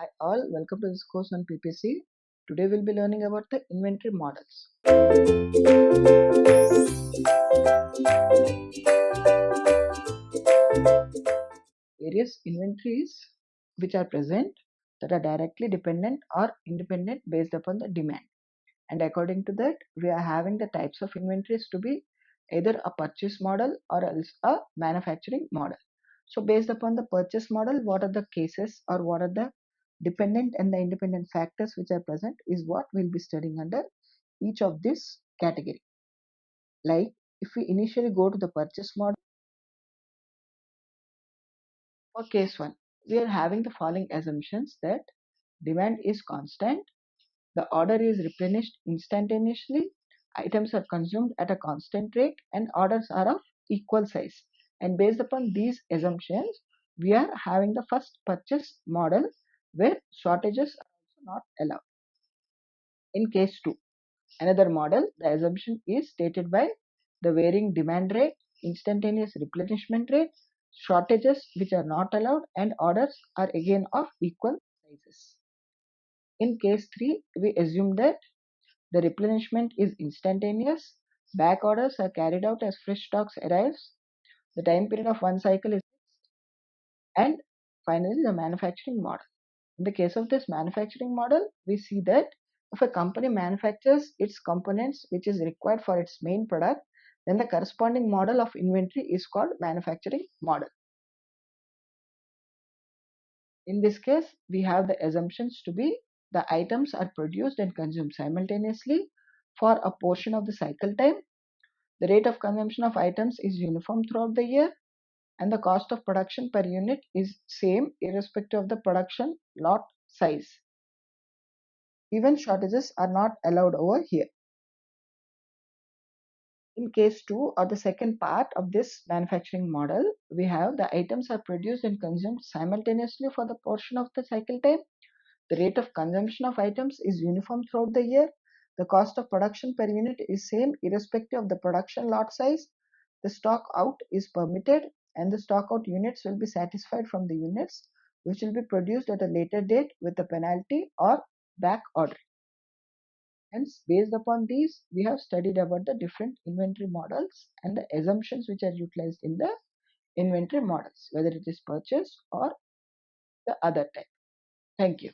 Hi all, welcome to this course on PPC. Today we'll be learning about the inventory models. Various inventories which are present that are directly dependent or independent based upon the demand. And according to that, we are having the types of inventories to be either a purchase model or else a manufacturing model. So based upon the purchase model, what are the cases or what are the dependent and the independent factors which are present is what we'll be studying under each of this category. Like if we initially go to the purchase model, for case 1, we are having the following assumptions that demand is constant, the order is replenished instantaneously, items are consumed at a constant rate, and orders are of equal size. And based upon these assumptions, we are having the first purchase model where shortages are also not allowed. In case 2, another model, the assumption is stated by the varying demand rate, instantaneous replenishment rate, shortages which are not allowed, and orders are again of equal sizes. In case 3, we assume that the replenishment is instantaneous, back orders are carried out as fresh stocks arrives, the time period of one cycle is fixed, and finally the manufacturing model. In the case of this manufacturing model, we see that if a company manufactures its components which is required for its main product, then the corresponding model of inventory is called manufacturing model. In this case, we have the assumptions to be the items are produced and consumed simultaneously for a portion of the cycle time. The rate of consumption of items is uniform throughout the year, and the cost of production per unit is same irrespective of the production lot size. Even shortages are not allowed over here. In case 2 or the second part of this manufacturing model, we have the items are produced and consumed simultaneously for the portion of the cycle time. The rate of consumption of items is uniform throughout the year. The cost of production per unit is same irrespective of the production lot size. The stock out is permitted and the stock out units will be satisfied from the units which will be produced at a later date with a penalty or back order. Hence, based upon these, we have studied about the different inventory models and the assumptions which are utilized in the inventory models, whether it is purchase or the other type. Thank you.